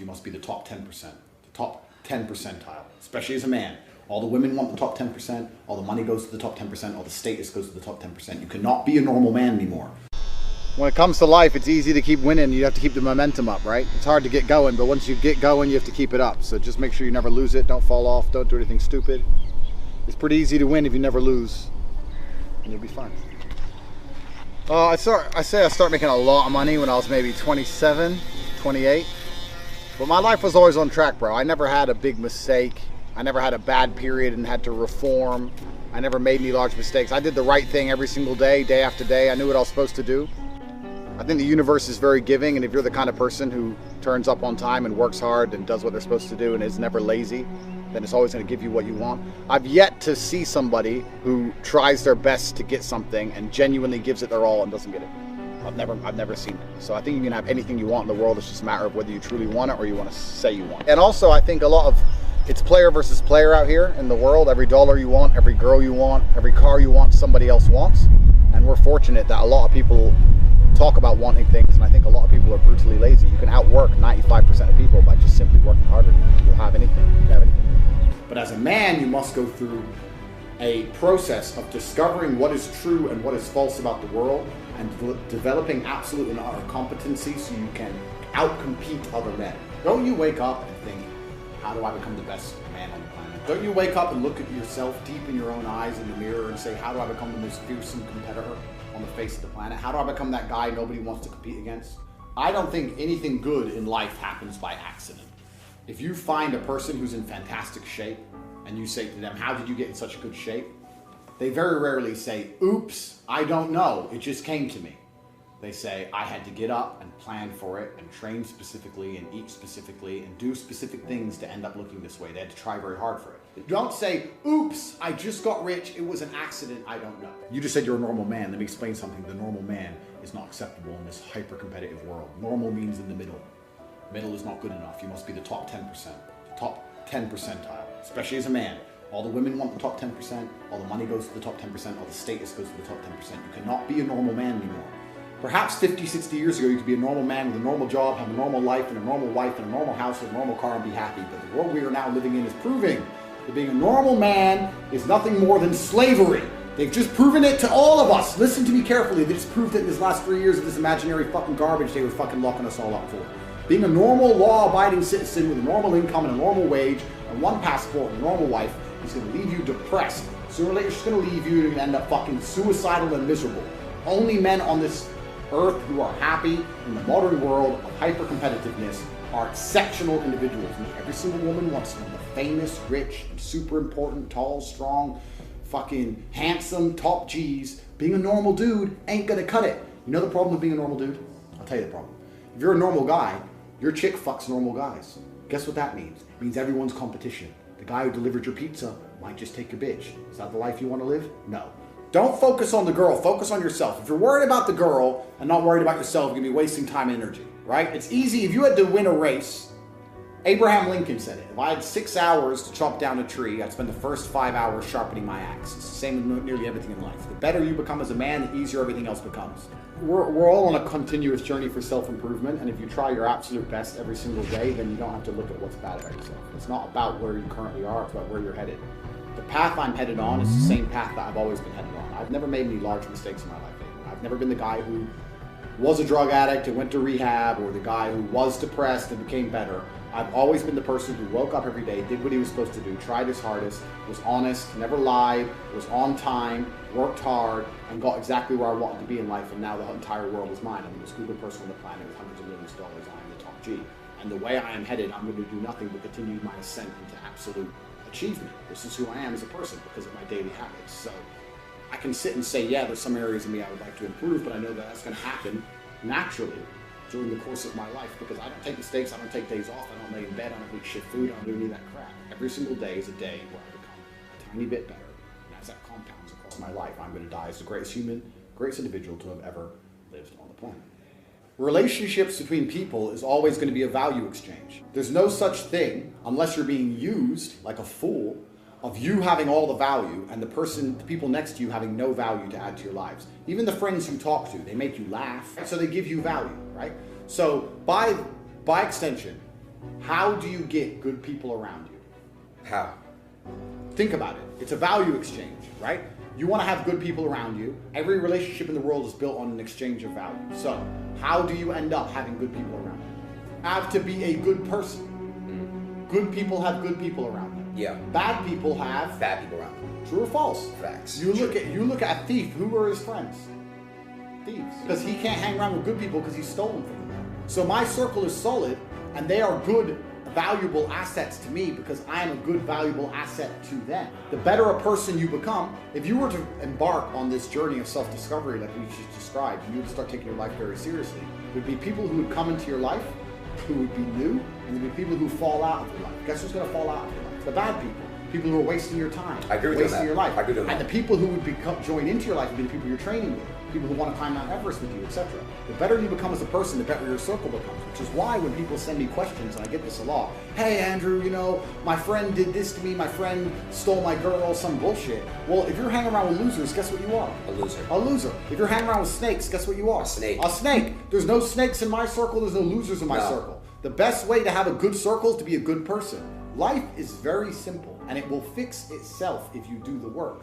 You must be the top 10%, the top 10 percentile, especially as a man. All the women want the top 10%, all the money goes to the top 10%, all the status goes to the top 10%. You cannot be a normal man anymore. When it comes to life, it's easy to keep winning. You have to keep the momentum up, right? It's hard to get going, but once you get going, you have to keep it up. So just make sure you never lose it. Don't fall off. Don't do anything stupid. It's pretty easy to win if you never lose, and you'll be fine. I started making a lot of money when I was maybe 27, 28. But my life was always on track, bro. I never had a big mistake. I never had a bad period and had to reform. I never made any large mistakes. I did the right thing every single day, day after day. I knew what I was supposed to do. I think the universe is very giving, and if you're the kind of person who turns up on time and works hard and does what they're supposed to do and is never lazy, then it's always going to give you what you want. I've yet to see somebody who tries their best to get something and genuinely gives it their all and doesn't get it. I've never seen it. So I think you can have anything you want in the world. It's just a matter of whether you truly want it or you want to say you want it. And also, I think it's player versus player out here in the world. Every dollar you want, every girl you want, every car you want, somebody else wants. And we're fortunate that a lot of people talk about wanting things, and I think a lot of people are brutally lazy. You can outwork 95% of people by just simply working harder. You'll have anything. You can have anything. But as a man, you must go through a process of discovering what is true and what is false about the world, and developing absolute and utter competency so you can outcompete other men. Don't you wake up and think, how do I become the best man on the planet? Don't you wake up and look at yourself deep in your own eyes in the mirror and say, how do I become the most fearsome competitor on the face of the planet? How do I become that guy nobody wants to compete against? I don't think anything good in life happens by accident. If you find a person who's in fantastic shape and you say to them, how did you get in such good shape? They very rarely say, oops, I don't know, it just came to me. They say, I had to get up and plan for it and train specifically and eat specifically and do specific things to end up looking this way. They had to try very hard for it. Don't say, oops, I just got rich, it was an accident, I don't know. You just said you're a normal man. Let me explain something. The normal man is not acceptable in this hyper-competitive world. Normal means in the middle. Middle is not good enough. You must be the top 10%, the top 10 percentile, especially as a man. All the women want the top 10%, all the money goes to the top 10%, all the status goes to the top 10%. You cannot be a normal man anymore. Perhaps 50, 60 years ago, you could be a normal man with a normal job, have a normal life, and a normal wife, and a normal house, and a normal car, and be happy. But the world we are now living in is proving that being a normal man is nothing more than slavery. They've just proven it to all of us. Listen to me carefully. They just proved it in this last 3 years of this imaginary fucking garbage they were fucking locking us all up for. Being a normal, law-abiding citizen with a normal income and a normal wage, and one passport and a normal wife is going to leave you depressed. Sooner or later, she's going to leave you and end up fucking suicidal and miserable. Only men on this earth who are happy in the modern world of hyper-competitiveness are exceptional individuals. And every single woman wants them. The famous, rich, and super important, tall, strong, fucking handsome, top G's. Being a normal dude ain't gonna cut it. You know the problem with being a normal dude? I'll tell you the problem. If you're a normal guy, your chick fucks normal guys. Guess what that means? It means everyone's competition. The guy who delivered your pizza might just take your bitch. Is that the life you want to live? No. Don't focus on the girl, focus on yourself. If you're worried about the girl and not worried about yourself, you're gonna be wasting time and energy, right? It's easy, if you had to win a race, Abraham Lincoln said it. If I had 6 hours to chop down a tree, I'd spend the first 5 hours sharpening my axe. It's the same with nearly everything in life. The better you become as a man, the easier everything else becomes. We're all on a continuous journey for self-improvement, and if you try your absolute best every single day, then you don't have to look at what's bad about yourself. It's not about where you currently are, it's about where you're headed. The path I'm headed on is the same path that I've always been headed on. I've never made any large mistakes in my life. I've never been the guy who was a drug addict and went to rehab, or the guy who was depressed and became better. I've always been the person who woke up every day, did what he was supposed to do, tried his hardest, was honest, never lied, was on time, worked hard, and got exactly where I wanted to be in life, and now the entire world is mine. I'm the most stupid person on the planet with hundreds of millions of dollars. I am the top G. And the way I am headed, I'm going to do nothing but continue my ascent into absolute achievement. This is who I am as a person because of my daily habits. So I can sit and say, yeah, there's some areas of me I would like to improve, but I know that that's going to happen naturally during the course of my life because I don't take mistakes, I don't take days off, I don't lay in bed, I don't eat shit food, I don't do any of that crap. Every single day is a day where I become a tiny bit better. And as that compounds across my life, I'm going to die as the greatest human, greatest individual to have ever lived on the planet. Relationships between people is always going to be a value exchange. There's no such thing, unless you're being used like a fool, of you having all the value and the people next to you having no value to add to your lives. Even the friends you talk to, they make you laugh, so they give you value, right? So by extension, How do you get good people around you? How? Think about it. It's a value exchange, right? You want to have good people around you. Every relationship in the world is built on an exchange of value. So, how do you end up having good people around you? You have to be a good person. Good people have good people around them. Yeah. Bad people have Bad people around them. True or false? Facts. You look at a thief. Who are his friends? Thieves. Because he can't hang around with good people because he's stolen from them. So my circle is solid, and they are good, valuable assets to me because I am a good, valuable asset to them. The better a person you become, if you were to embark on this journey of self-discovery like we just described, and you would start taking your life very seriously, there'd be people who would come into your life who would be new, and there'd be people who fall out of your life. Guess who's going to fall out of your life? The bad people. People who are wasting your time, I agree with wasting your life. I agree with and that. the people who would join into your life would be the people you're training with, people who want to climb Mount Everest with you, etc. The better you become as a person, the better your circle becomes, which is why when people send me questions, and I get this a lot, hey Andrew, my friend did this to me, my friend stole my girl, some bullshit. Well, if you're hanging around with losers, guess what you are? A loser. A loser. If you're hanging around with snakes, guess what you are? A snake. A snake. There's no snakes in my circle, there's no losers in my circle. The best way to have a good circle is to be a good person. Life is very simple, and it will fix itself if you do the work.